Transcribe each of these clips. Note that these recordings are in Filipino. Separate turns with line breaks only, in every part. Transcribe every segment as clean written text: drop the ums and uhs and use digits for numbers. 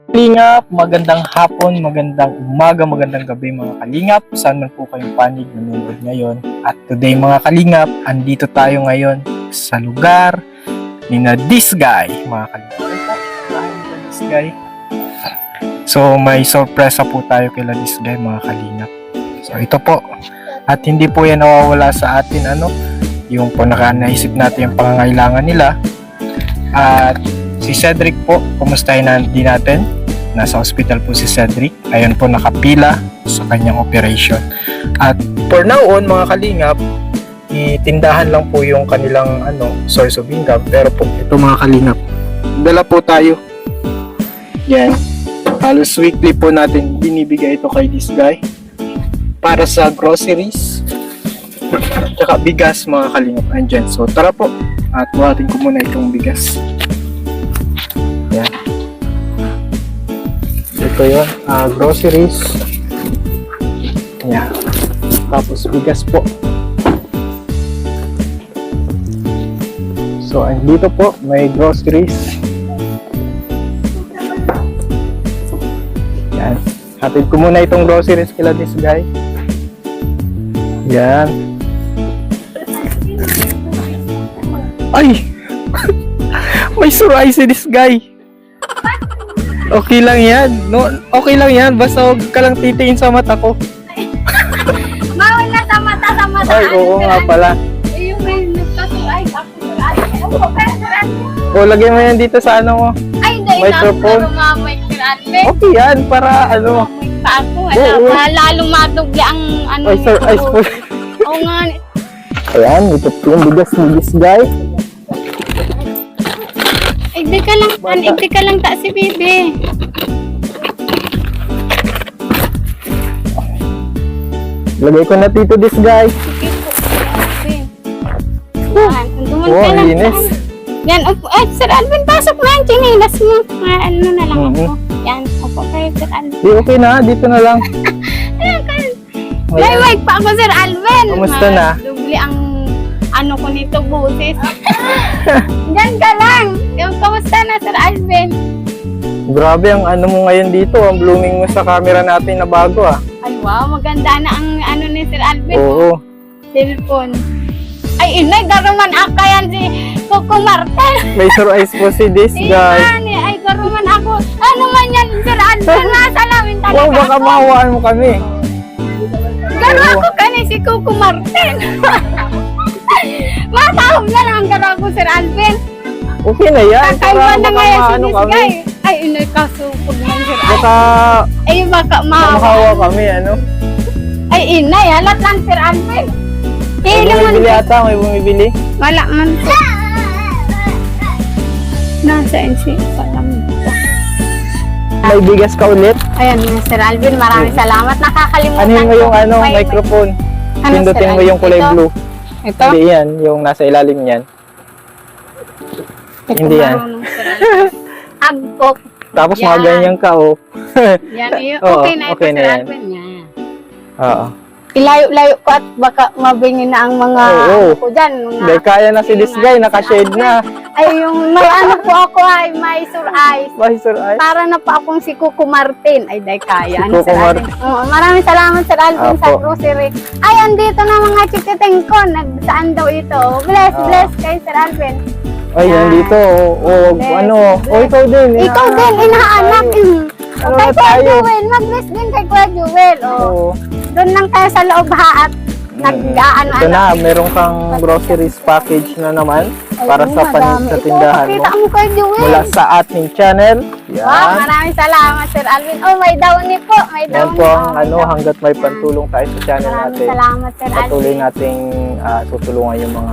Kalingap, magandang hapon, magandang umaga, magandang gabi mga kalingap. Saan man po kayong panig nanonood ngayon. At today mga kalingap, andito tayo ngayon sa lugar ni na this guy, mga kalingap. This guy. So may sorpresa po tayo kay this guy mga kalingap. So ito po. At hindi po yan nawawala sa atin yung po naisip natin yung pangangailangan nila. At si Cedric po, kumustahin din natin. Nasa hospital po si Cedric. Ayan po nakapila sa kanyang operation. At for now on mga kalingap, itindahan lang po yung kanilang source of income. Pero po ito mga kalingap, dala po tayo. Yan. Halos weekly po natin binibigay ito kay this guy para sa groceries tsaka bigas mga kalingap. Andyan. So tara po at buhatin ko muna itong bigas. Yan. Ito yun, groceries. Yan. Tapos bigas po. So dito po may groceries. Yan. Hatid ko muna itong groceries kila this guy. Yan. Ay! May suray si this guy. Okay lang yan. No, okay lang yan. Basta huwag ka lang titingin sa mata ko.
Bawal na sa mata, sa mata.
Ay, oo nga pala.
Yung may nagkasuray,
O, lagay mo yan dito sa mo.
ay, hindi.
Microphone.
May kirate.
Okay yan, para
May pa ako.
Oo.
Lalo madugli ang
Ay, sir, ice po.
Oo nga.
Ayan, ito po yung bigas ni this guy.
Igdi ka lang, igdi ka lang ta si Bibi.
Lagay ko na dito this guy.
Sige po. Yan, dumon
Oh,
ka lang.
linis.
Yan, upo. Sir Alvin, pasok na ang chinilas mo. Ano na lang ako.
Mhm.
Yan, upo kayo, Sir Alvin.
Di, okay na, dito na lang.
Ayan ka.
Ayan.
May mic pa ako, Sir Alvin.
Kamusta na?
Dubli ang ko nito, busis. Diyan ka lang. Yung kamusta na, Sir Alvin?
Grabe ang mo ngayon dito. Ang blooming mo sa camera natin na bago
Ay, wow. Maganda na ang ni Sir Alvin.
Oo.
Cellphone. Ay, inay, garuman ako yan si Coco Martel.
May surprise po si this guy.
Ay, garuman ako. Ano man yan, Sir Alvin? Nasalamin talaga
Wow, baka
ako.
mahawaan mo kami.
Garo ako kani si Coco Martel. Matahog na lang ang garo ako, Sir Alvin.
Okay na yan.
Kakaiba na nga yan si
maano
this
kami.
guy. Ay, inay, kasupog man, Sir Alvin.
Baka
Ay, baka
mahawa kami,
Ay, inay, halat lang, Sir Alvin.
May
Hilo man.
bumibili ata, may bumibili.
Wala man. Nasaan si Palam?
May bigas ka ulit.
Ayan, Sir Alvin, maraming salamat. Nakakalimutan
Anuhin mo yung
ko. May-
microphone.
Ano,
Pindutin
Sir
mo yung kulay
Alvin?
blue.
Ito?
Hindi yan, yung nasa ilalim niyan.
Ito
Hindi yan.
marunong, Sir Alvin. Agpok.
Tapos
Yan.
mga ganyan ka,
Yan, yun.
Oo,
Okay na ito,
okay na
Sir
yan.
Alvin. Yan.
Oo.
Ilayo-layo ko at baka mabingin na ang mga
Oo.
ko dyan. Mga,
Dahil kaya na si this guy, naka-shade na.
ay, yung may po ako ay may sur eyes.
Bye, sir. Ay.
Para na pa akong si Coco Martin. Ay, dahil kaya.
Si Coco
Sir Alvin? Oo, maraming salamat, Sir Alvin, sa
Apo.
grocery. Ay, andito na mga chikiting ko. Saan daw ito? Bless,
Ah.
bless kay Sir Alvin.
Ay, yan dito. Ikaw din.
Ikaw din, inaanak.
Ano
Kay
na
Kuya
tayo?
Jewel, mag-bless din kay Kuya Jewel.
Oo.
Doon lang tayo sa loob ha at nag-aano.
Ito na, meron kang groceries package na naman para sa tindahan mo.
Pakita mo kay Jewel.
Mula sa ating channel.
Wow,
Yan.
maraming salamat, Sir Alvin. Oh, may downy po. May
Yan
downy.
po ang
may downy.
hanggat may pantulong tayo sa channel
Maraming
natin.
salamat, Sir
Patuloy
Alvin.
nating tutulungan yung mga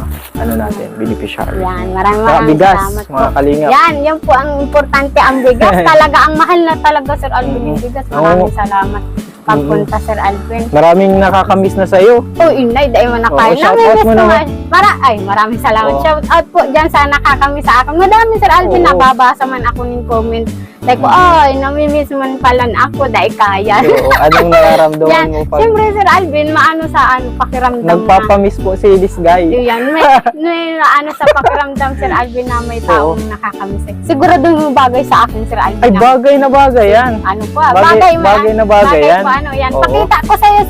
natin, beneficiary.
Yan, maraming
Mga bigas,
salamat po.
mga kalingap.
Yan, yan po ang importante ang bigas. Talaga, ang mahal na talaga, Sir Alvin, yung bigas. Maraming
Oo.
salamat. Pagpunta, Sir Alvin.
Maraming nakakamiss na sa'yo.
Oh, inay, dahil mo na
Oo,
kayo.
shout out mo naman.
Maraming salamat.
Oo.
Shout out po dyan sa nakakami sa akin. Madami, Sir Alvin,
Oo.
nababasa man ako ng comment Sabi ko, ay, namimiss man pala na ako, dahil kaya.
So, anong nararamdaman
Yan.
mo pag
Siyempre, Sir Alvin, maano sa pakiramdam na.
nagpapamiss po si this guy?
Yan, may ano sa pakiramdam, Sir Alvin, na may taong nakakamiss. Sigurado yung bagay sa akin, Sir Alvin.
Ay,
na-
bagay na bagay yan.
Ano po,
Bagay na bagay yan.
po, ano yan.
Oo.
Pakita ko sa'yo,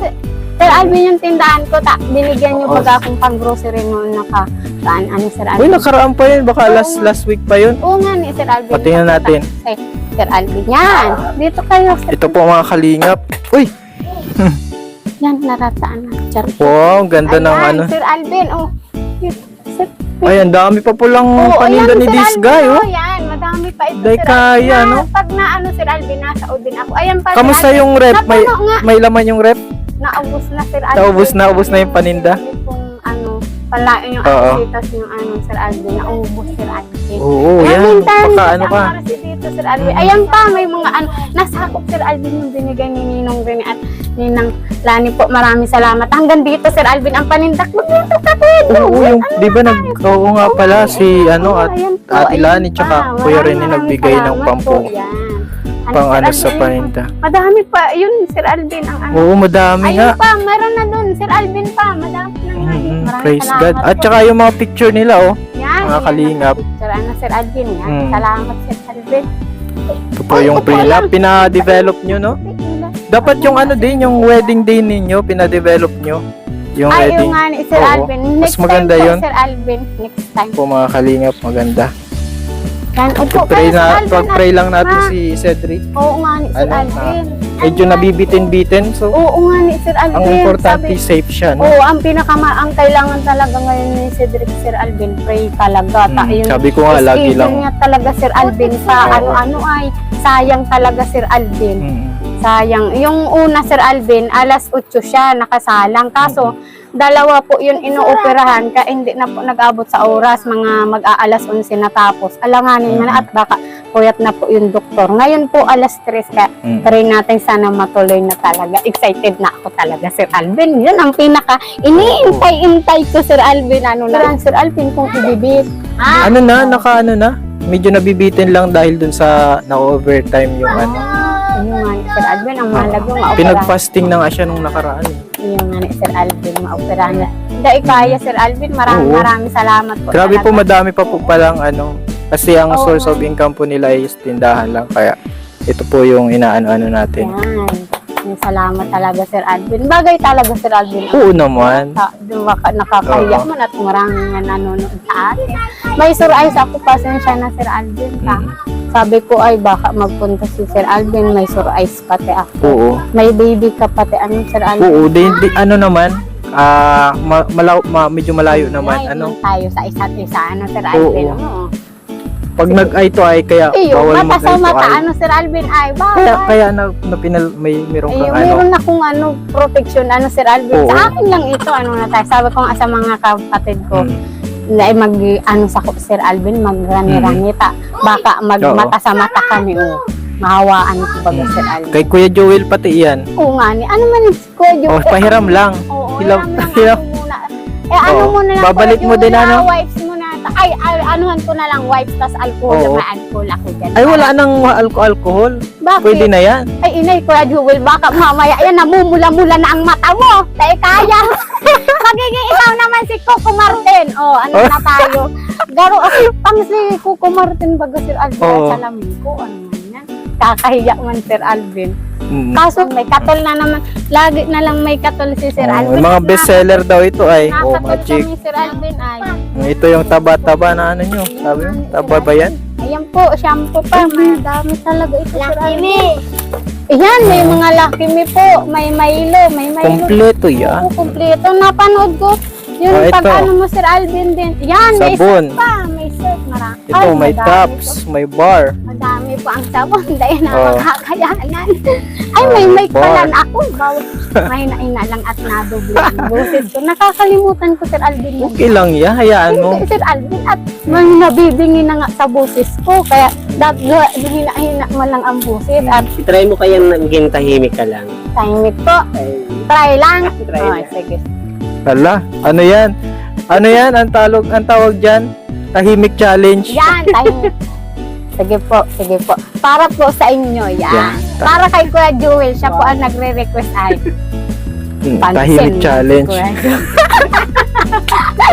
Sir Alvin, yung tindahan ko, binigyan niyo
Oo.
baga akong pang-grocery noon ano, Sir
Uy,
Alvin.
nakaraan pa yun. Baka last week pa yun.
Oo nga ni Sir Alvin.
Patingnan natin.
Sir Alvin, yan. Dito kayo, Sir.
Ito po mga kalingap. Uy!
Yan, narataan na. Char.
Wow, ganda ng
Ayan,
ano.
Sir Alvin, oh. Sir,
Ay, ang dami pa pulang
Oo,
paninda
ayan,
ni
Sir
this
Alvin,
guy, oh.
Yan, madami pa ito,
Day
Sir
kaya,
Alvin.
no?
Pag na, Sir Alvin, nasa Udin ako. Ayan pa,
Kamusta
Sir Alvin.
yung rep?
Napuno nga.
May laman yung rep?
Naubos na, Sir Alvin.
Naubos na yung paninda?
Kung palain yung
Oo.
asitas yung Sir Alvin. Naubos, Sir Alvin.
Oo, yan.
Minsan,
Baka ano ka.
dito, Sir Alvin. Ayan pa, may mga nasakop, Sir Alvin, yung binigay ni Ninong Rene at Ninang Lani po. Maraming salamat. Hanggang dito, Sir Alvin, ang panindak mo dito, kapit.
Oo, yung, di ba oo nga pala si ano at
Ayan po,
Ate
ayan
Lani
pa.
tsaka Kuya Rene
Maraming
nagbigay ng
salamat po. Yan.
pang
Sir
ano sa
Alvin,
paninda.
Madami pa. Yun, Sir Alvin, ang ano.
Oo, madami nga.
Ayun pa, meron na dun. Sir Alvin pa, madami na nga. Maraming
Praise
salamat
God. At
po.
saka yung mga picture nila, oh.
Yan,
mga
yan,
kalingap.
Sir, Sir Alvin, yan.
Mm.
Salamat, Sir Alvin.
Ito po yung prenup. Pina-develop nyo, no? Dapat yung ano din, yung wedding day ninyo, pina-develop nyo. Yung
Ay,
wedding.
yung nga ni Sir
Oo.
Alvin.
Mas
Next
maganda
time
yun.
po, Sir Alvin. Next time.
Po mga kalingap, maganda.
Yan, upo
Pag-pray
kayo, Sir
na,
Alvin.
pag-pray lang natin
Ma.
si Cedric.
Oo nga ni Sir
Ano,
Alvin.
Medyo nabibitin-bitin, so
Oo nga ni Sir Alvin.
ang importante
Sabi-
safe siya, no?
Oo, ang ang kailangan talaga ngayon ni Cedric, Sir Alvin, pray talaga. Yung
Sabi ko nga, lagi
schedule
lang.
niya talaga, Sir Alvin, sa
Oo.
ano-ano ay sayang talaga, Sir Alvin.
Mm.
Sayang. Yung una, Sir Alvin, alas 8 siya nakasalang. Kaso, dalawa po yun inuoperahan kaya hindi na po nag-abot sa oras. Mga mag-aalas 11 natapos. Alanganin man at baka puyat na po yung doktor. Ngayon po, alas 3 kaya try natin sana matuloy na talaga. Excited na ako talaga, Sir Alvin. Yun ang pinaka iniintay-intay ko, Sir Alvin. Ano na, Sir Alvin, kung ibibit.
Ano na, ano na? Medyo nabibitin lang dahil dun sa na-overtime yung ano.
Yung nga ni Sir Alvin, ang mahalaga maoperahan.
Pinag-fasting na nga siya nung nakaraan.
Yung nga ni Sir Alvin, maoperahan na. Dahil kaya, Sir Alvin, maraming salamat po.
Grabe po,
talaga.
madami pa po palang ano. Kasi ang
Oo.
source of income po nila is tindahan lang. Kaya ito po yung inaano-ano natin.
Yan. Yung salamat talaga, Sir Alvin. Bagay talaga, Sir Alvin.
Oo naman.
Nakakahiya man at maraming nga nanonood sa atin. May surprise ako, pasensya na, Sir Alvin. Sabi ko ay baka magpunta si Sir Alvin, may surprise pati ako.
Oo.
May baby ka pati, Sir Alvin?
Oo, ano naman, medyo malayo naman.
Ay,
Ano?
tayo sa isa't isa, Sir Alvin? Oo.
Pag nag-eye to eye, kaya
Iyo,
bawal
mata sa
mag-eye to
mata,
eye.
Sir Alvin? Ay, bawal.
Kaya meron kang ano.
Meron akong protection, Sir Alvin.
Oo.
Sa akin lang ito, na tayo. Sabi ko nga sa mga kapatid ko, na sa Sir Alvin, magrani-rani ta. Baka magmata sa mata kami, mahawaan ko baga, Sir Alvin.
Kay Kuya Joel pati yan.
Oo nga ni, ano man ko,
Pahiram lang.
Oo,
Hilam-
hiram lang
hiram.
ako muna. Ano
Oo.
muna lang,
Babalik
Kuya
mo din,
Joel,
ano?
Wipes mo na. Ay, anuhan ko na lang, wipes, tas alcohol,
Oo.
may alcohol ako dyan.
Ay, wala nang alcohol.
Bakit?
Pwede na yan.
Ay, inay, Kuya Jewel, baka mamaya yan, namumula-mula na ang mata mo. Dahil kaya. Magiging ikaw naman si Coco Martin. Oh, ano na tayo? Garo, pang si Coco Martin baga, Sir Alvin,
Oo.
sa lamin ko. Ano man yan? Kakahiya man, Sir Alvin. Kaso, may katol na naman. Lagi na lang may katol si Sir Alvin.
Mga bestseller daw ito ay. Oh,
Nakatol
magic.
kami, Sir Alvin, ay.
Ito yung taba-taba na ano nyo. Sabi mo, taba ba yan?
Ayan po, shampoo pa. May dami talaga ito, Sir Alvin. Ayan, may mga Lucky Me po. May Milo, may Milo.
Kompleto yan.
Oo, kompleto. Napanood ko. Yung
Ah,
pag
ito.
ano mo, Sir Alvin din. Yan, may
Sabon.
shirt pa. May shirt, marami.
Ito,
Ay,
may
madami
tops, may bar.
po. Madami po ang sabon. Dahil na
Oo.
makakayanan. Ay, may
may
mic
bar.
pala na ako. May na lang at nadoble ang boses ko. Nakakalimutan ko, Sir Alvin. yun.
Okay lang yan, hayaan mo.
Hindi, Sir Alvin. At may nabibingi na nga sa boses ko. Kaya, hina-hina mo lang ang boses. At
Try mo kayang maging tahimik ka lang.
timing po.
Ay,
Try lang.
Try
Oh,
lang.
sige.
Hala, ano yan? Ano yan? Ang tawag dyan? Tahimik challenge.
Yan, timing. Sige po, sige po. Para po sa inyo, yan.
Yan.
Para kay Kuya Jewel, siya po ang nagre-request ay
Tahimik challenge.
Kuya Jewel.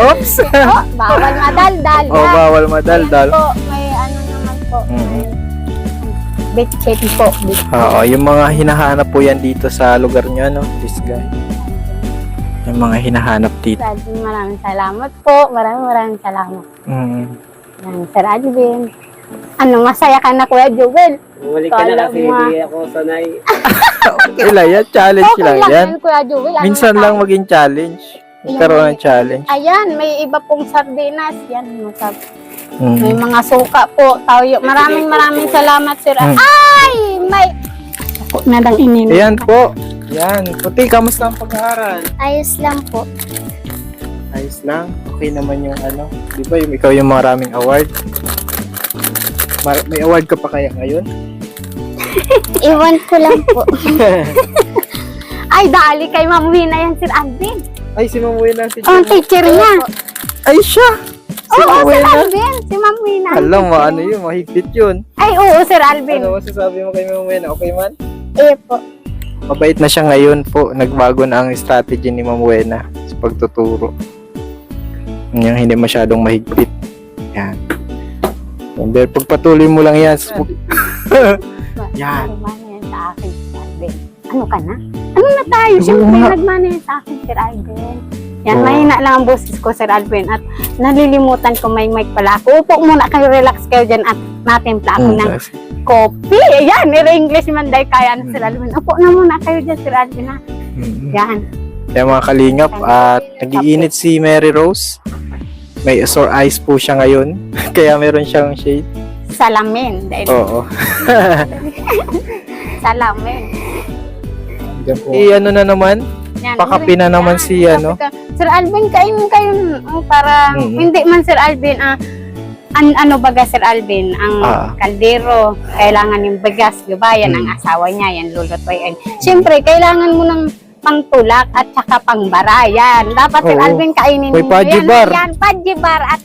Oops!
Oh, bawal madaldal.
Oh, bawal madaldal.
Yan po, may ano naman po.
Mhm.
Bitchet po.
Oo, yung mga hinahanap po yan dito sa lugar nyo, no? This guy. Yung mga hinahanap dito.
Maraming salamat po. Maraming salamat.
Mm.
Yan, Sir Alvin. Ano, masaya ka na, Kuya Jewel?
Bumalik ka
Kala
na kasi
mo,
hindi ako sanay.
Okay lang yan, challenge
Okay
lang
lang
yan.
yan, Kuya Jewel. Ano
Minsan
na
lang
tayo?
maging challenge. Magkaroon ng challenge.
Ayan, may iba pong sardinas. Yan, may
Mm.
mga suka po. Tayo. Maraming salamat, Sir.
Mm.
Ay, may... Ako na lang inin.
Ayan po. Yan. Puti, kamusta ang pag-aaral?
Ayos lang po.
Ayos lang. Okay naman yung ano. Di ba yung ikaw yung maraming award? May award ka pa kaya ngayon?
Iwan ko lang po. Ay, dali kay Ma'am Wina yan, Sir Alvin.
Ay, si Ma'am Wena. Si
Ang teacher niya.
Ay, siya! Si
Oo,
Ma'am
Sir
Wena.
Alvin. Si Ma'am Wina.
Alam mo, ano yun? Mahigpit yun.
Ay, oo, Sir Alvin.
Ano masasabi mo kay Ma'am Wena? Okay man?
Eh po.
Mabait na siya ngayon po. Nagbago na ang strategy ni Ma'am Wena sa pagtuturo. Yung hindi masyadong mahigpit. Yan. Pero pagpatuloy mo lang yan. Yan.
Nagmana yan sa akin, Sir Alvin. Ano ka na? Ano na tayo?
Oo
Siyempre,
nga.
nagmana yan sa akin, Sir Alvin. Yan,
Oo.
mahina lang ang boses ko, Sir Alvin. At nalilimutan ko may mic pala ako. Upo muna kayo, relax kayo dyan at natimpla ako ng coffee. Ayan, nire-English man dahil kaya na, Sir Alvin. Upo na muna kayo dyan, Sir Alvin, ha? Yan.
Kaya mga kalingap, at nagiinit si Mary Rose. May sore eyes po siya ngayon. Kaya meron siyang shade.
Salamin. Dahil
Oo.
salamin.
Ano na naman?
Yan,
Pakapi na naman si,
Yan,
ano?
Sir Alvin, kainin kayo para
Mhm.
hindi man Sir Alvin ano baga Sir Alvin ang kaldero, kailangan yung bigas, gabayan ang asawa niya, yan lulutuin. Siyempre, kailangan mo ng pangtulak at saka pangbara, yan. Dapat Sir
Oo.
Alvin kainin
May
mo
pajibar.
yan, pajibar at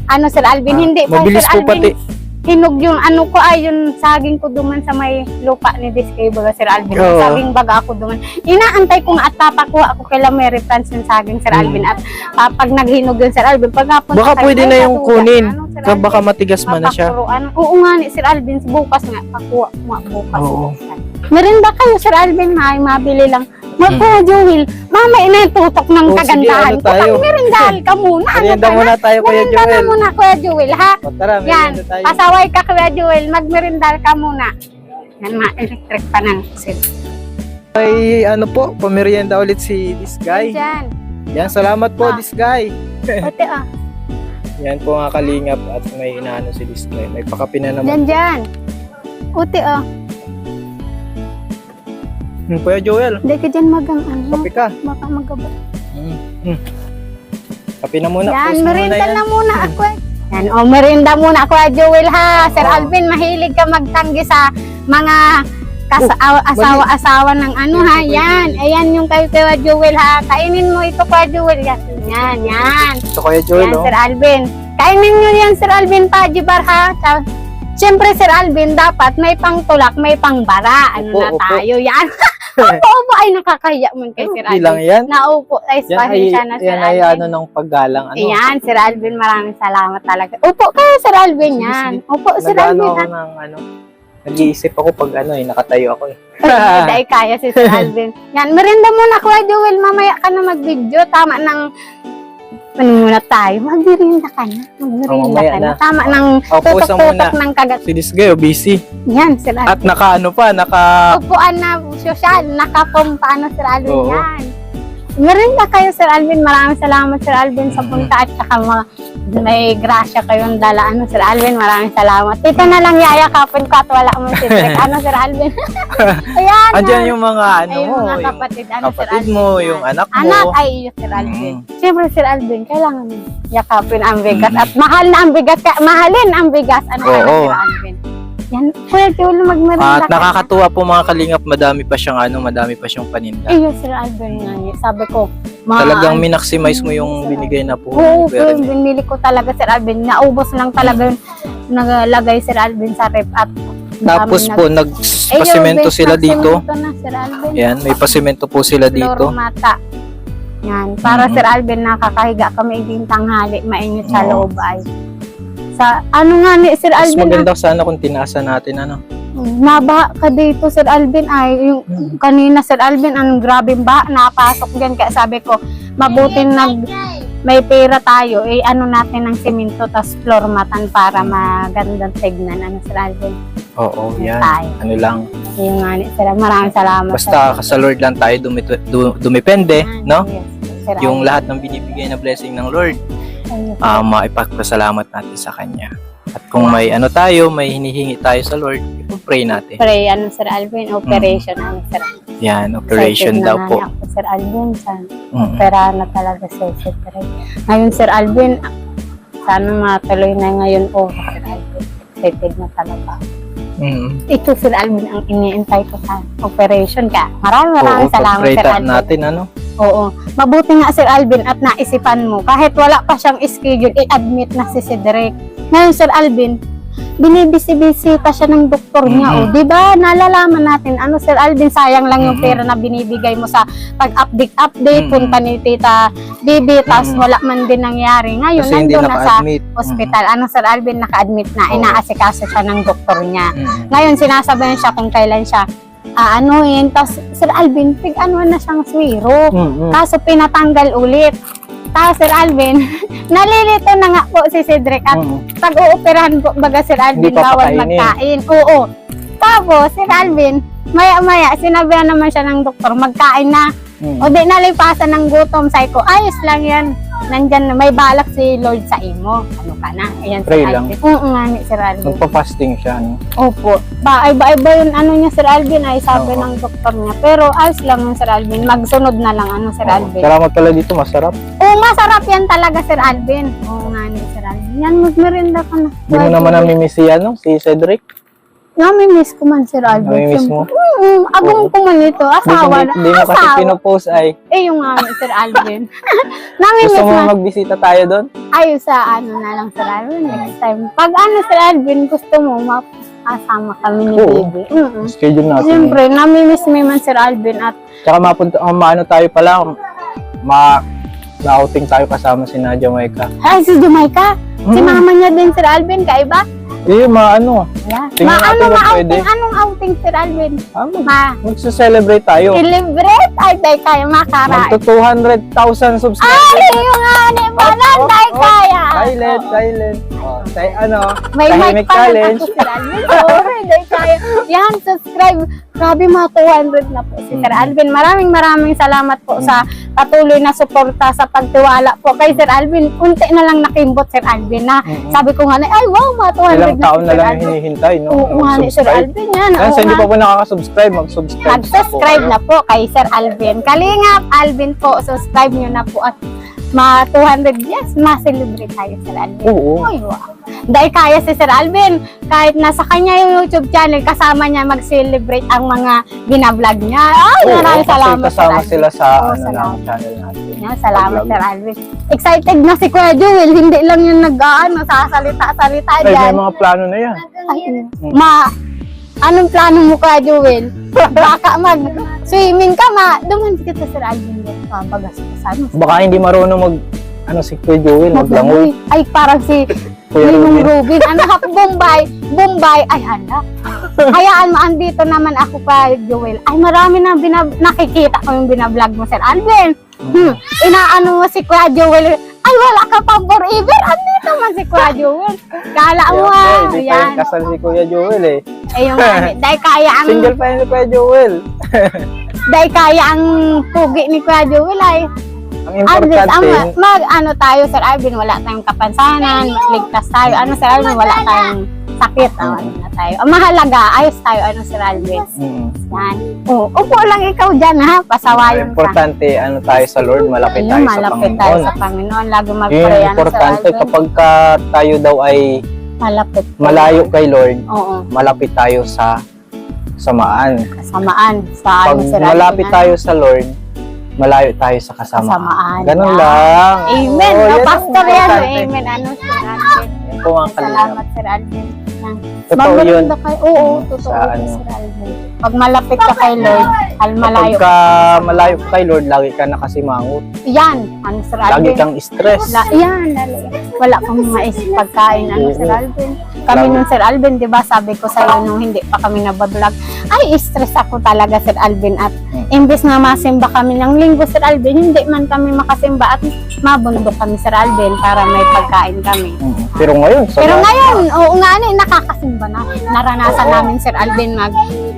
ano Sir Alvin, hindi pa
Mabilis
Sir
po
Alvin.
pati.
Hinog yung ano ko yung saging ko duman sa may lupa ni Diskay baga Sir Alvin.
Oo.
Saging baga ako duman. Inaantay ko nga at papakuha ako kay Mary France yung saging Sir Alvin at pag naghinog yun Sir Alvin, pag napunta
Baka
tayo,
pwede
ay,
na yung
natuga.
kunin.
Ano, Sir
Kaya baka
Alvin?
matigas man na siya.
Papakuruan. Oo nga ni Sir Alvin, bukas nga, pakuha ko nga bukas.
Oo.
Merinda kayo Sir Alvin, mabili lang. Kuya Joel, mama inatutok ng
Oo, sige,
kagandahan
ano
ko.
tayo?
Magmerindal ka muna.
Merienda
ka na?
muna tayo, Kuya
Merienda na
Joel.
muna, Kuya Joel, ha?
O, tara,
Yan,
merienda tayo.
pasaway ka Kuya Joel, magmerindal ka muna. Yan, ma-electric pa ng sil.
Ay, ano po, pamerienda ulit si this guy.
Diyan.
Yan, salamat po, this guy.
Ate,
Yan po nga kalingap at may inaano si this guy. May pakapi na naman.
Diyan. Uti,
Kuya Joel,
Hindi ka dyan magang ano.
kape ka.
Baka magabot.
Kape na muna.
Yan,
Pause muna
merinda
yan.
na muna ako. Yan, merinda muna ako, Joel, ha? Sir Alvin, mahilig ka magtanggi sa mga asawa ng ano, ha? Yan, ayan yung kayo Kuya Joel, ha? Kainin mo ito, Kuya Joel. Yan, yan.
Ito Kuya Joel,
Yan,
oh.
Sir Alvin. Kainin nyo yan, Sir Alvin, pajibar, ha? Siyempre, Sir Alvin, dapat may pangtulak, may pangbara. Ano
Opo,
na
opo.
tayo, yan. Opo, ay nakakahiya man kay Sir
Hindi lang
Alvin.
yan.
Naupo, ay
Yan ay,
pasensya na, Sir
yan ay
Alvin.
ano ng paggalang. Ano?
Ayan, Sir Alvin, maraming salamat talaga. Upo kayo, Sir Alvin,
Sige,
yan.
sige.
Upo, Sir
Nag-ano
Alvin.
ako ng ano. Nag-iisip ako pag ano nakatayo ako eh.
Ay, dahil kaya si Sir Alvin. Yan, merinda muna, Kuya Joel. Mamaya ka na mag-video. Tama ng... Ano muna tayo? Mag-merinda ka na. Mag-merinda
mamaya
ka na.
na.
Tama ng
Opo, sa muna.
tutok-tutok ng kagat.
Si this guy, oh, busy.
Yan, Sir Alvin.
At naka-ano pa,
Upuan na sosyal, nakapumpa na Sir Alvin.
Oo.
Yan. Merinda kayo, Sir Alvin. Maraming salamat, Sir Alvin, sa punta at saka may grasya kayong dala. Ano, Sir Alvin, maraming salamat. Ito na lang yayakapin ko at wala mo si Trek. Ano, Sir Alvin? Ayan.
andyan yung mga ano
ay,
mo,
yung mga
yung
kapatid. Ano, Sir
kapatid
Alvin?
mo,
Yan.
yung anak mo.
Anak ay iyo, Sir Alvin. Siyempre, Sir Alvin, kailangan yakapin ang bigas.
Mm.
At mahal na ang bigas. Mahalin ang bigas. Ano,
Oo.
Sir Alvin? Yan, Kuya Joel, magmerinda
At nakakatuwa po mga kalingap, madami pa siyang paninda.
Iyo, Sir Alvin nga niya. Sabi ko,
Talagang minaximize mo yung binigay na po.
Oo,
Pero
pero binili ko talaga, Sir Alvin. Naubos lang talaga yun. naglagay Sir Alvin sa rep at
Tapos
dami
po,
Eh, yung
nagpasimento
best
sila
na
dito.
semento na, Sir Alvin.
Yan, may pasimento po sila dito.
Floro mata. Yan. Para
Mhm.
Sir Alvin, nakakahiga kami din tanghali, mainit sa
Oo.
loob ay. Sa ano nga ni Sir
Mas
Alvin,
maganda sana kung tinasa natin, ano.
nabaha ka dito Sir Alvin ay yung kanina Sir Alvin ang grabing ba napasok diyan kaya sabi ko mabuti may pera tayo eh ano natin ng semento tas floor matan para magandang tignan ano Sir Alvin.
Oo, yan.
Tayo.
Ano lang.
Yung nga ni Sir, maraming salamat.
Basta sa Lord lang tayo dumipende, no?
Yes, Sir
Yung
Alvin.
lahat ng binibigay na blessing ng Lord,
Ayun.
maipagpasalamat natin sa Kanya. At kung may ano tayo, may hinihingi tayo sa Lord, ipag-pray natin.
Pray, ano Sir Alvin, operation, ano Sir Alvin.
Yan, operation
Excited
daw
na
po.
nga ako, Sir Alvin,
Mm.
opera na talaga Sir Alvin. Ngayon Sir Alvin, sana matuloy na ngayon po, Sir Alvin. Excited na talaga.
Mm.
Ito Sir Alvin ang iniintay ko sa operation ka. Maraming
Oo,
salamat
pag-pray
Sir Alvin.
natin, ano?
Oo. Mabuti nga Sir Alvin at naisipan mo. Kahit wala pa siyang schedule, i-admit na si Cedric. Ngayon Sir Alvin, binibisi-bisita siya ng doktor niya.
Mhm.
O, di ba? Nalalaman natin, ano Sir Alvin, sayang lang yung
Mhm.
pera na binibigay mo sa pag-update,
Mhm.
punta ni Tita Bibi, tas
Mhm.
wala man din nangyari. Ngayon,
Kasi hindi
nandun na sa
naka-admit.
hospital. Ano Sir Alvin, naka-admit na,
Oo.
inaasikaso siya ng doktor niya.
Mm.
Ngayon, sinasabayan siya kung kailan siya aanuhin. Tapos, Sir Alvin, pig-anuan na siyang swero.
Mm.
Kaso, pinatanggal ulit. Tapos, Sir Alvin, nalilito na nga po si Cedric at
Mm.
pag-uoperahan po, baga Sir Alvin,
Hindi pa
bawal
pakainin.
magkain. Oo. Tapos, Sir Alvin, maya-maya, sinabihan naman siya ng doktor, magkain na.
Mm.
O di nalipasan ng gutom. Sabi ko, ayos lang yan. Nandyan na, may balak si Lord sa imo. Ano ka na? Ayan,
Pray
Sir
lang.
Alvin. Oo nga ni Sir Alvin.
Magpa-fasting siya, no?
Opo. Iba-iba yung ano niya, Sir Alvin, ay sabi
Oo.
ng doktor niya. Pero ayos lang yung Sir Alvin. Magsunod na lang, ano, Sir Alvin.
Salamat pala dito, masarap.
Oo, masarap yan talaga, Sir Alvin. Oo nga ni Sir Alvin. Yan, magmerinda ka na.
Hindi mo naman namimiss si, ano, si Cedric?
Namimiss ko man, Sir Alvin.
Namimiss mo?
Agong ko man ito. Asawa na.
Hindi mo kasi
Asawa.
pinopost ay.
Eh, yung nga ni Sir Alvin.
Gusto
Namimiss
mo
man.
magbisita tayo doon?
Ayos sa ano na lang, Sir Alvin. Next time. Pag ano, Sir Alvin, gusto mo, makasama kami ni
Oo.
Baby.
Schedule natin.
Siyempre, namimiss mo man, Sir Alvin. At
Tsaka maano tayo pala, ma-outing tayo kasama si Nadia Maika.
ay, si Jamaica. Si mama niya din, Sir Alvin, kaiba?
Maano.
Yeah.
Tingnan natin kung pwede.
Anong outing, Sir Alvin?
Ah, magse-celebrate tayo.
Celebrate? Ay, day kaya makara.
Magto 200,000 subscribers.
Ay, yung nga, ni Balan, day kaya.
Silent. Oh, say ano,
May
tahimik
mic pa lang
challenge.
ako, Sir Alvin. Sorry, day kaya. Yan, subscribe. Grabe, mga 200 na po si Sir Alvin. Maraming salamat po sa patuloy na suporta sa pagtiwala po kay Sir Alvin. Unti na lang nakimbot, Sir Alvin, na sabi ko nga na, ay wow, mga 200
Ilang
na
taon
si
na
Sir
lang
Alvin.
hinihintay, no?
Oo nga ni Sir
Mag-subscribe.
Alvin yan.
Yan,
Oo
sa hindi
nga.
pa po nakaka-subscribe, mag-subscribe.
Mag-subscribe na po kay Sir Alvin. Kalingap, Alvin po, subscribe nyo na po at 200 yes, ma-celebrate tayo Sir Alvin.
Oo.
Ay, wow. Dahil kaya si Sir Alvin, kahit nasa kanya yung YouTube channel, kasama niya mag-celebrate ang mga binablog niya. Ay, maraming salamat Sir
kasama
Alvin.
sila sa
Oo,
ano lang,
salamat.
channel natin.
Yan, salamat
Pag-vlog.
Sir Alvin. Excited na si Kuya Joel, hindi lang yung sasalita-salita
Ay,
dyan.
may mga plano na yan.
Ay, anong plano mo Kuya Joel? Baka mag-swimming ka, duman kita Sir Alvin. Bagas-basan.
Baka hindi marunong si Kuya Joel, maglangoy.
Ay, parang si
Kuya
Ninong
Ruben.
Rubin. Anak, Bombay. Ay, hala. Hayaan mo, andito naman ako pa, Joel. Ay, marami na nakikita ko yung binablog mo, Sir Alvin. Inaano mo si Kuya Joel. Ay, wala ka pang forever. Andito man si Kuya Joel. Kala mo,
Hindi pa
yan.
yung kasal si Kuya Joel eh.
Ay, yung dahil kaya ang,
Single pa yun si Kuya Joel.
dahil kaya ang pugi ni Kuya Joel ay,
Ang importante,
ano tayo, Sir Alvin, wala tayong kapansanan, ligtas tayo. Ano, Sir Alvin, wala tayong sakit. Ano na tayo. Ang mahalaga, ayos tayo, ano, Sir Alvin. Yan. Upo lang ikaw dyan, ha? Pasawayon ka.
importante, tayo sa Lord, malapit
Ayun,
tayo sa
malapit tayo
Panginoon.
sa Panginoon. Lagi
Yun
mag-pray,
yung
ano, Sir
importante,
Alvin.
kapag tayo daw ay
Malapit.
malayo kay Lord,
Oo.
malapit tayo sa samaan.
Kasamaan sa,
Pag
ano, Sir Alvin.
malapit tayo sa Lord, malayo tayo sa kasamaan.
Kasamaan.
Ganun
Yan.
lang.
Amen.
Oo,
No,
yan ang
Pastor yan.
importante.
Amen. Ano, Sir Alvin.
po mga kalingap.
Salamat, Sir Alvin.
Totoo yun.
Maganda kayo. Oo, totoo
Sa
yun,
ano.
Sir Alvin. Pag malapit ka kay Lord, malayo.
Pagka malayo ka kay Lord, lagi ka nakasimangot.
Yan, ano, Sir
Lagi
Alvin.
kang stress.
Yan, wala kang maisip pagkain, ano,
Oo.
Sir Alvin. Kami
Lagi.
nun, Sir Alvin, di ba, sabi ko sa'yo nung hindi pa kami nabablog, ay, stress ako talaga, Sir Alvin, at imbes na masimba kami ng linggo, Sir Alvin, hindi man kami makasimba at mabundok kami, Sir Alvin, para may pagkain kami.
Pero ngayon, sa
Pero ngayon, oo nga, nakakasimba na. Naranasan namin, Sir Alvin,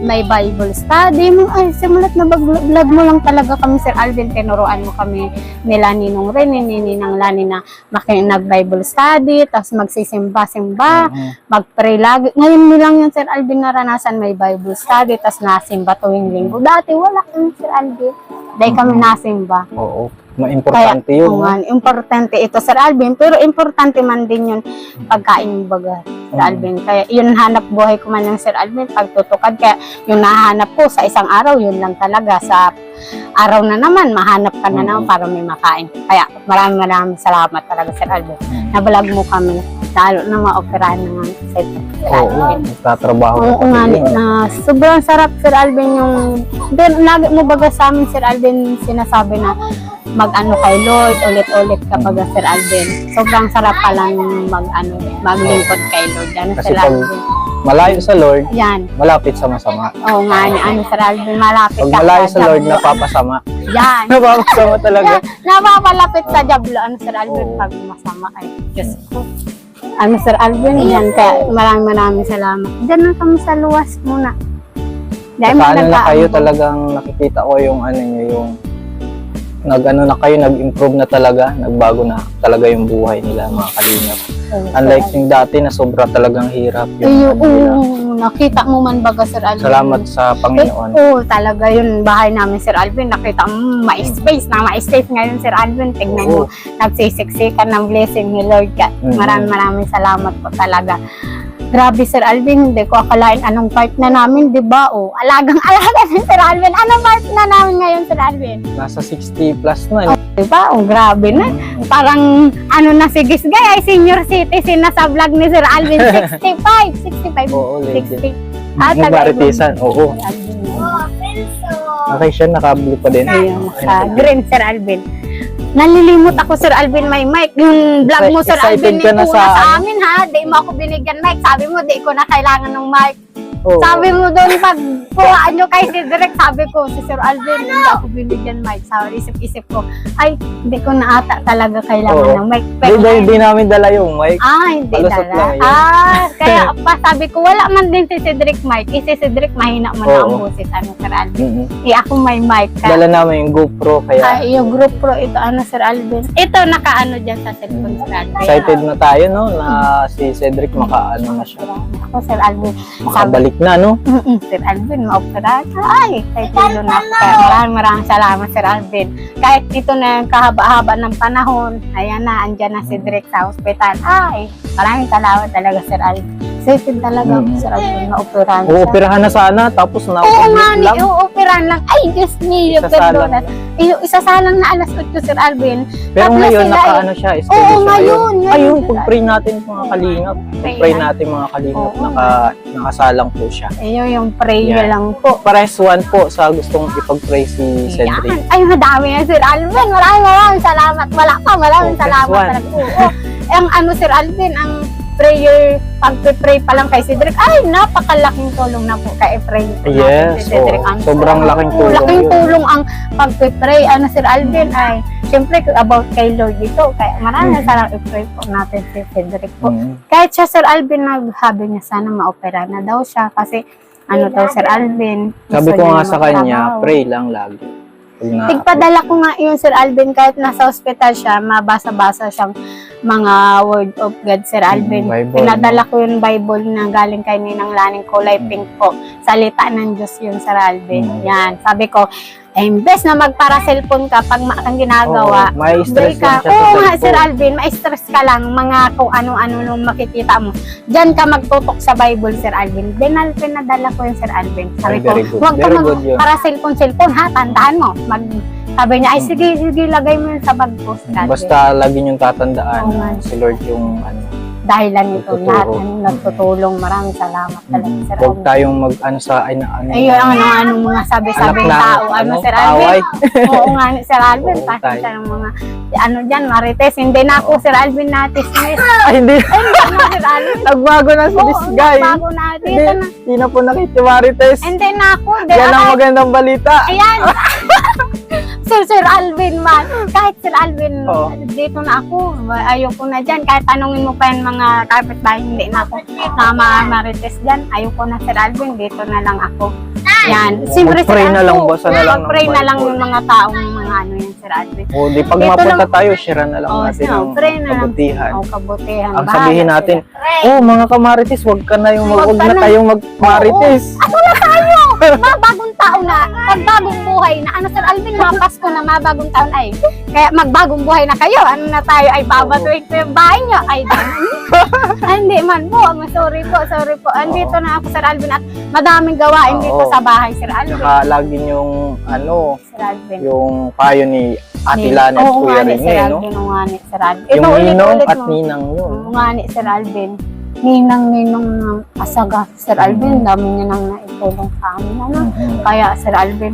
may Bible study. Ay, simulat na vlog mo lang talaga kami, Sir Alvin. Tinuruan mo kami nila Ninong Rene, Ninang Lani na nag-Bible study, tapos magsisimba-simba, mag-pray lagi. Ngayon nilang yun, Sir Alvin, naranasan may Bible study, tapos nasimba tuwing linggo. Dati, wala kami, Sir Alvin. Dahil kami nasimba.
Oo, importante yun.
Oo nga, importante ito, Sir Alvin. Pero importante man din yun pagkain baga, Sir Alvin. Kaya yun hanap buhay ko man ng Sir Alvin, pagtutukad. Kaya yung nahanap ko sa isang araw, yun lang talaga. Sa araw na naman, mahanap ka na naman para may makain. Kaya maraming salamat talaga, Sir Alvin. Nabalag mo kami, lalo na maoperahan na nga sa ito, Sir
Oo,
Alvin.
nagtatrabaho
Oo
ka
nga,
din.
na sobrang sarap, Sir Alvin, yung lagi mo baga sa amin, Sir Alvin, sinasabi na mag-ano kay Lord, ulit-ulit kapag Sir Alvin. Sobrang sarap palang maglingkod kay Lord. Yan,
Kasi
Sir
pag-
Alvin.
Malayo sa Lord,
Yan.
malapit sa masama.
Oo nga, Sir Alvin, malapit
Pag
ka
malayo sa Lord,
Diablo.
napapasama.
Yan.
Napapasama talaga.
Napapalapit sa Diablo, Sir Alvin,
Oo.
pag masama ay Diyos ko. Sir Alvin, yan. Kaya maraming salamat. Diyan na kami sa luwas muna. Dahil
Saka ano na kayo
nagkaambon.
talagang nakikita ko yung ano nyo, yung nag-ano na kayo, nag-improve na talaga, nagbago na talaga yung buhay nila mga kalingap.
Oo,
Unlike
Sir
yung dati na sobra talagang hirap
Alvin.
yung
Ayun,
ano nila.
oo, nakita mo man baga, Sir Alvin.
Salamat sa Panginoon.
Oo, talaga yun. Bahay namin, Sir Alvin. Nakita mo, ma-space ngayon, Sir Alvin. Tignan mo, nagsisiksikan ng blessing ni Lord. Maraming salamat po talaga. Grabe, Sir Alvin, hindi ko akalain anong part na namin, di ba? O, alagang-alaga si Sir Alvin. Anong part na namin ngayon, Sir Alvin?
Nasa 60 plus na.
Di ba? O, grabe na. Parang, na si Gisgay, ay senior citizen na sa vlog ni Sir Alvin. 65.
Oo, legend.
60.
Yung Maritisan, oo. Okay siya, naka-blue pa din.
Ayun, sa green, Sir Alvin. Nalilimot ako, Sir Alvin, may mic. Yung vlog mo, Sir
Excited
Alvin,
ka na
ni
sa
sa amin, ha? Di mo ako binigyan mic. Sabi mo, di ko na kailangan ng mic.
Oo.
Sabi mo doon, pag kuhaan nyo kay si Direk, sabi ko, si Sir Alvin, hindi ako binigyan mic. Sabi, isip-isip ko, ay, hindi ko na ata talaga kailangan
Oo.
ng mic.
Di namin dala yung mic.
Hindi
Palusot
dala.
lang yun.
Kaya pa, sabi ko, wala man din si Cedric mic. Si Cedric, mahina mo na ang
Oo.
boses, Sir Alvin. Ako may mic.
Dala namin yung GoPro, kaya
Yung group pro, ito, Sir Alvin. Ito, nakaano dyan sa cellphone, Sir Alvin.
excited na tayo, no? Na si Cedric makaano na siya.
Ako, Sir Alvin.
Makabalik na, no?
Sir Alvin, maopera ka. Ay, excited na ako. Kaya maraming salamat, Sir Alvin. Kahit ito na yung kahaba-haba ng panahon, ayan na, andyan na si Direk sa hospital. Ay, maraming salamat talaga, Sir Alvin. Excited talaga ako, Sir Alvin, maoperahan siya.
Uoperahan na sana, tapos
Oo nga,
na-operate lang.
iuupiran lang. Ay, Diyos niyo,
Isasalang
perdonas. Isasalang na alas 8, Sir Alvin.
Pero
Tatlo
ngayon,
sila
naka-ano siya,
Oo,
schedule siya
ngayon.
Ayun,
Sir
pag-pray natin mga kalingap. Pag-pray natin mga kalingap,
Oo.
nakasalang po siya.
Ayun, yung prayer
Yan.
lang po.
Pares one po sa gustong ipag-pray si Cedric.
Yan. Ay, madami yan, Sir Alvin. Maraming salamat. Maraming
Oh,
salamat.
next one.
Talaga. Oo. Ang Sir Alvin, ang prayer, pag-pray pa lang kay Cedric, ay, napakalaking tulong na po kay pray po natin
Yes,
si Cedric.
oo. Sobrang laking tulong
Laking
yun.
tulong ang pag-pray, Sir Alvin, ay, syempre, about kay Lord dito. Kaya maraming salamat i-pray po natin si Cedric po. Kahit siya, Sir Alvin, naghabi niya sana ma-opera na daw siya kasi daw, Sir Alvin.
Sabi
gusto
ko
niya
nga sa kanya,
magtrabaho.
pray lang lagi. Pag na-
Tigpadala ko nga yun, Sir Alvin, kahit nasa hospital siya, mabasa-basa siyang mga word of God, Sir Alvin.
Bible,
Pinadala ko yung Bible na galing kay Ninang Laning kulay pink po. Salita ng Diyos yun, Sir Alvin. Yan. Sabi ko, imbes na magpara-cellphone ka pag kang ginagawa,
Oo, may stress
hindi ka.
lang siya sa
Oo nga,
cellphone.
Sir Alvin, ma-stress ka lang, mga kung ano-ano nung makikita mo. Diyan ka magtutok sa Bible, Sir Alvin. Pinadala ko yun, Sir Alvin. Sabi
Ay,
ko,
very good.
huwag ka
Very good yun.
para cellphone, ha, tandaan mo. Sabi niya, ay sige, lagay mo yun sa bag ko, Sir Alvin.
Basta lagi niyong tatandaan
Oo nga.
si Lord yung ano.
dahilan nito
Tutulong.
lahat ng nagtutulong. Maraming salamat talaga, Sir
Huwag
Alvin.
tayong ano sa ano.
Ayun, ano mga sabi-sabi ng
Anak na,
tao. Ano, Sir Alvin?
away.
Oo nga, Sir Alvin.
Oo,
Pasensya
tayo.
ng mga, ano dyan, marites. Hindi na ako, Sir Alvin, natismis.
Ay, hindi.
Hindi na, Sir Alvin.
Nagbago na si
Oo,
this guy.
bago na.
Hindi,
Dito na.
hindi na po nakikimarites.
Hindi na ako. Hindi,
Yan ang
ay,
magandang balita.
ayan. Sir Alvin man. Kahit Sir Alvin,
Oo.
dito na ako. Ayoko na dyan. Kahit tanungin mo pa yung mga kapitbahay, hindi na ako na marites dyan. Ayoko na, Sir Alvin. Dito na lang ako. Yan. Siyempre,
Mag-pray na lang, basa na lang ng
Mag-pray na lang
Bible.
yung mga taong mga ano yan, Sir Alvin.
O, di pag
Dito
mapunta
lang-
tayo, share na lang
Oo,
natin ang
pray na lang.
kabutihan.
O, kabutihan.
Ang
Bahala
sabihin natin,
sila.
oh mga kamarites, wag ka na yung
Wag
wag
ka
na
na.
tayong magmarites.
Ano na tayo? Mabagong taon na. Magbagong buhay na. Ano, Sir Alvin, mapasko na mabagong taon ay. Kaya magbagong buhay na kayo. Ano na tayo ay babatuin ko yung bahay nyo. Ay, hindi man po. Sorry po. Andito na ako, Sir Alvin. At madaming gawain dito
Oo.
sa bahay, Sir Alvin.
Saka lagi yung ano,
Sir Alvin.
yung payo ni Ate Lana at
Oo
Kuya
nga ni Sir
Rene, no?
Alvin. Oo nga ni Sir Alvin.
Yung ninong
ulit-ulit
at
mo.
ninang yun.
Oo nga ni Sir Alvin. Ninang ng asaga. Sir Alvin, dami niya nang naitulong sa amin. Ano?
Mhm.
Kaya Sir Alvin,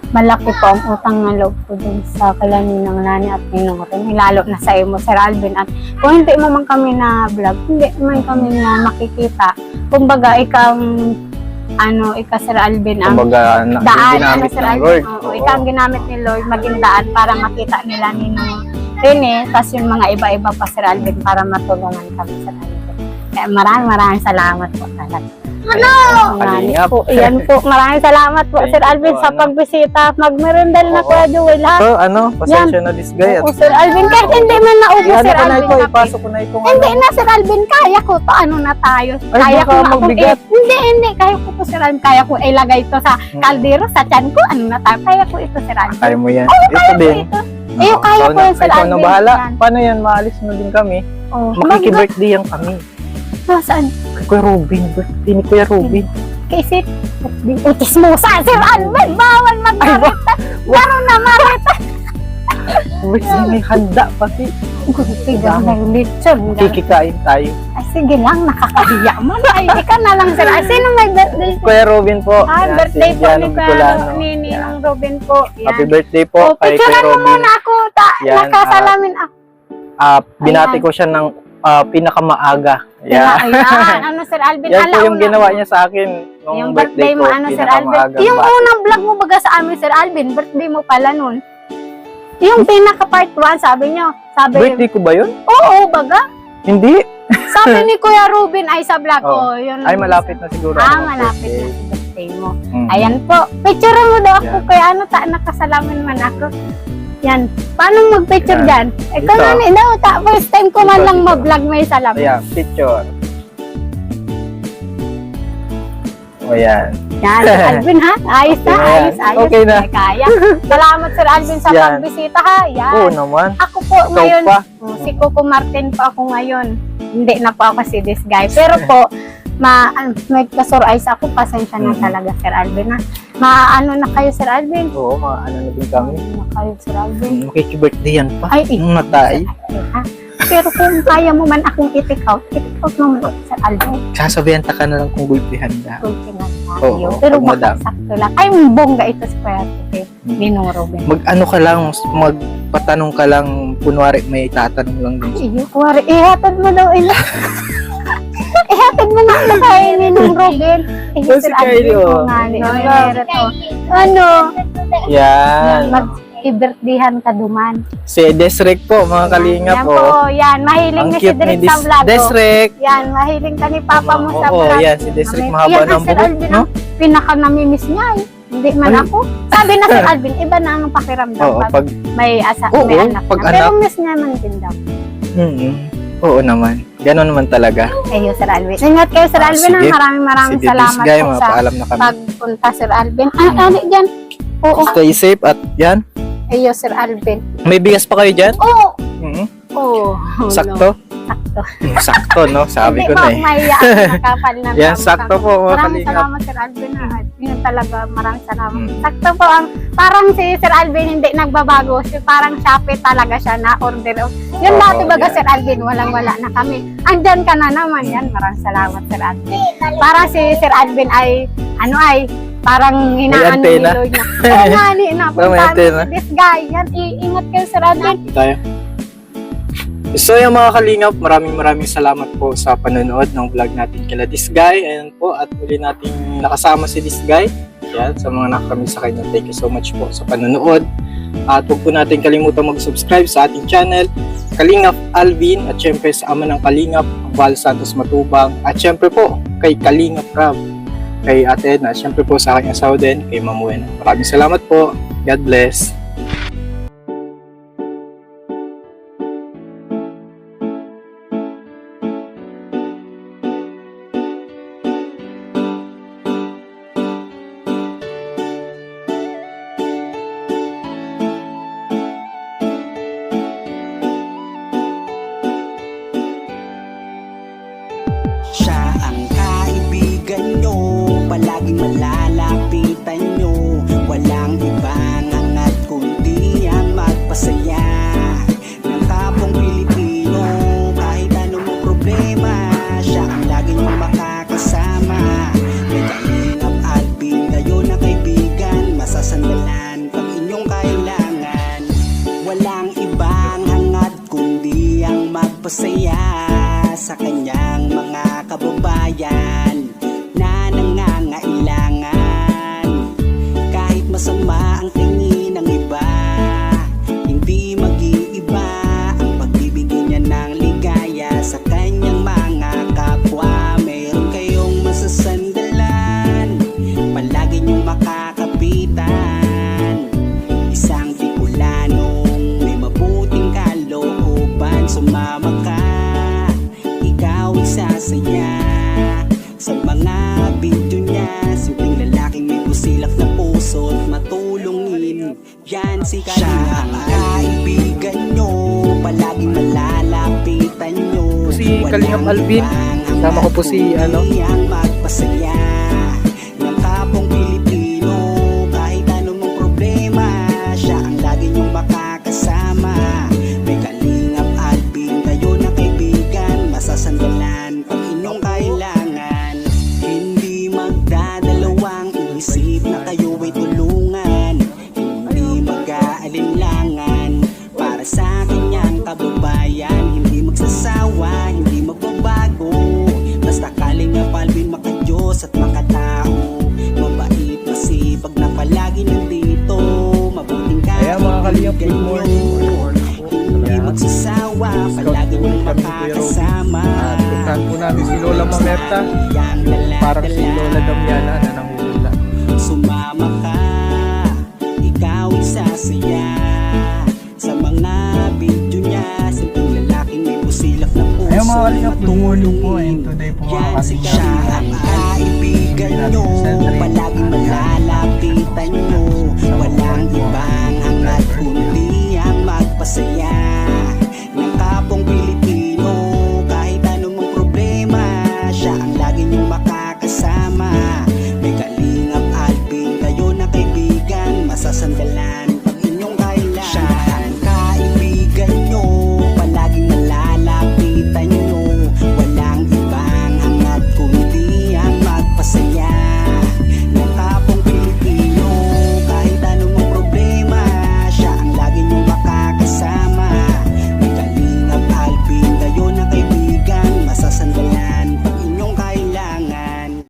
malaki po ang utang na loob ko dun sa kalanin ng nani at ninong rin. Lalo na sa imo, Sir Alvin. At kung hindi mo man kami na vlog, hindi man kami na makikita. Kumbaga, ikaw, Sir Alvin, ang
Kumbaga,
daan,
ginamit
Sir
ng
Alvin.
Lord.
Oo, ikaw ang ginamit ni Lord, maging daan para makita nila ninong Rene, tas yung mga iba-iba pa, Sir Alvin, para matulungan kami, Sir Alvin. Kaya maraming salamat po talaga.
Kalingap.
Po, yan po. Maraming salamat po,
Thank
Sir
you
Alvin,
po,
sa
ano.
pagbisita. Magmerendal na
Oo.
Kuya Joel, ha?
So, pasensya na this guy.
Oo, Sir Alvin. Kahit hindi man naubo,
Yan
Sir
ko na
Alvin.
ito,
kape.
ipasok ko na itong
Hindi na, Sir Alvin. Kaya ko to. Ano na tayo?
Ay,
Kaya
baka
ko na akong
magbigat.
Hindi. Kaya ko to, Sir Alvin. Kaya ko ilagay to sa kaldero, sa tiyan ko. Ano na tayo? Kaya ko ito, Sir Alvin.
Kaya mo yan.
Oo,
Ito
kaya ko
din.
ito. Eh, kaya
Ikaw
ko
na-
yan, Sir
ikaw na
Alvin.
bahala.
Yan.
Paano yan? Maalis na din kami.
Oh,
Makiki-birthday yan kami.
Saan?
Kay Kuya Robin. Birthday ni Kuya Robin.
Kasi, utismusa, Sir Alvin. Bawal magmarita. Garo na marita.
Birthday may handa pati.
Tiga na yung lechon.
Kikikain tayo.
Ay, sige lang, nakakahiya mo. Ay, ikaw na lang, Sir. Ay, sino may birthday?
Kuya Robin po.
Ah,
Yan,
birthday
si
po
Gianno
ni
Bicolano.
Ninong Robin po.
Happy
Yan.
birthday po
Oh,
kay Kuya
picturean mo
Robin.
muna ako.
Yan,
Nakasalamin ako.
Binati
Ayan.
ko siya ng pinakamaaga.
Yeah.
Yan.
Ayan, ano, Sir Alvin?
Yan po yung
alauna
ginawa
mo.
niya sa akin nung
Yung
birthday
birthday mo,
ko.
ano, Sir Alvin?
Pinakamaagang
Yung
bati.
unang vlog mo baga sa amin, Sir Alvin, birthday mo pala nun. Yung pinaka part 1, sabi nyo.
Birthday ko ba yun?
Oo, baga.
Hindi.
Sabi ni Kuya Ruben ay sa vlog.
Oh.
Yun.
Ay, malapit na siguro.
Ah,
ako
malapit
mag-birthday.
na si birthday mo.
Mhm.
Ayan po. Picture mo daw ako.
Yan.
Kaya nakasalamin man ako. Yan. Paano mag-picture
Yan.
dyan? Ikaw
Dito.
na ni daw. First time ko man
Dito,
lang
dito.
ma-vlog may salamin.
Ayan, picture. O yan.
Yan, Sir Alvin ha? Ayos na,
Okay na yan.
ayos.
Okay na.
Ay, kaya. Salamat, Sir Alvin, sa
Yan.
pagbisita ha. Yan.
Oo naman.
Ako po
Ikaw
ngayon,
pa.
si Coco Martin po ako ngayon. Hindi na po ako si this guy. Pero po, may kasurize ako. Pasensya na
Mhm.
talaga, Sir Alvin ha. Maano na kayo, Sir Alvin?
Oo, mga ano na din kami.
Ano na kayo, Sir Alvin?
Makiki-birthday yan pa.
Ay,
Matay.
ha? Pero kung kaya mo man akong i-take out mo man, Sir Alvin.
Sasabihan ta ka na lang kung gulpi handa.
Tultingan
Oo,
tayo. Pero
pag
baka
madam.
sakto lang. Ay, bongga ito sa Kuya Ninong Ruben.
Mag-ano ka lang, magpatanong ka lang, kunwari may itatanong lang din.
Iyo, kuwari, ihatid mo daw ila. Ihatid mo na ila kay Ninong Ruben.
Oh, si Kylie, oh.
Ano?
Yan.
Mag-i-birthdayhan ka duman.
Si Desrek po, mga kalingap
Yan
po.
po, yan. Mahiling
Ang
ni si
cute ni
Derek sa vlog. oh.
Desrek.
Yan, mahiling ka ni Papa mo sa
Oo,
vlog.
yan, si Desrek
Yan,
mahaba
ang
ng
Sir
buhok,
Alvin,
no?
ang pinaka-namimiss niya eh. Hindi man
Ay.
ako. Sabi na Sir Alvin, iba na ang pakiramdam
Oo,
pag
pag,
may
Oo,
may anak
pag
na. Pero
anak.
miss niya man din daw.
Oo naman. Ganon naman talaga.
Kayo, Sir Alvin. Ingat kayo, Sir Alvin.
Sige.
Maraming
Sige,
salamat
this guy,
po sa
mapaalam na kami.
pagpunta, Sir Alvin. Ano dyan? Oo.
Stay safe at yan.
Kayo, Sir Alvin.
May bigas pa kayo dyan?
Oo.
Mhm.
Oo.
Sakto?
Sakto sakto.
Sakto, no? Sabi
Hindi
ko na eh.
Mahiya nakapal na.
Yan, sakto po, mga
Maraming
kalingap.
salamat Sir Alvin. Yun talaga, maraming salamat.
Mm.
Sakto po ang, parang si Sir Alvin hindi nagbabago. Parang Shopee talaga siya na order. Yun
Oo,
dati baga
yan.
Sir Alvin, walang-wala na kami. Andyan ka na naman yan. Maraming salamat Sir Alvin. Para si Sir Alvin ay, parang hinaano ni
antena.
Lloyd na. Oo nga, na.
Parang may antena.
This guy, yan, ingat kayo Sir Alvin.
Tayo. So yung mga kalingap, maraming salamat po sa panonood ng vlog natin kila This Guy. Ayan po, at muli nating nakasama si This Guy. Yan, sa mga nakakami sa kanya, thank you so much po sa panonood. At huwag po natin kalimutan mag-subscribe sa ating channel, Kalingap Alvin, at syempre sa ama ng Kalingap, Val Santos Matubang, at syempre po kay Kalingap Rab, kay Ate Edna, at syempre po sa aking asawa din, kay Ma'am Wen. Maraming salamat po. God bless.
Siya ang kaibigan nyo, palaging malalapitan nyo. Walang ibang angat kundi ang magpasaya ng kapong Pilipino. Kahit anong problema, siya ang lagi nyo makakasama. May Kalingap Alvin, kayo na kaibigan, masasandalan pag inyong kailangan. Walang ibang hangat kundi ang magpasaya sa kanyang mga kababayan na nangangailangan. Kahit masama ang tingin ng iba, hindi mag-iiba ang pagbibigay niya ng ligaya sa kanyang mga kapwa. Mayroon kayong masasandalan, palagi niyong makakapitan. Isang Bicolanong may mabuting kalooban, sumama ka, ikaw isasaya sa mga video niya. Simpleng lalaking may busilak na puso at matulungin, yan si Kalingap. Siya ang kaibigan nyo, palaging malalapitan nyo.
Si Kalingap Alvin, kasama ko po si
ang magpasaya ng kapong Pilipino. Kahit anong problema, siya ang lagi nyong makakasama. May Kalingap Alvin, kayo na kaibigan, masasandalan pag inyong kailangan. Hindi magdadalawang isip na kayo ay tulungan. Hindi mag-aalinlangan para sa kanyang kababayan. Hindi magsasawa, hindi magbabago. Basta Kalingap Alvin, maka-Diyos at makatao. Mabait, masipag na palagi nandito. Mabuting
Ayan mga Kalingap, good morning.
hindi magsasawa, palagi niyong makakasama.
At puntahan po namin si Lola Mamerta, parang si Lola Damiana na nanguhula.
Sumama ka, ikaw isasaya sa mga video niya. Simpleng lalaking may busilak na puso.
Ayan mga Kalingap, good morning po. And today po mga
Yan si
Kalingap,
siya ang kaibigan nyo, palagi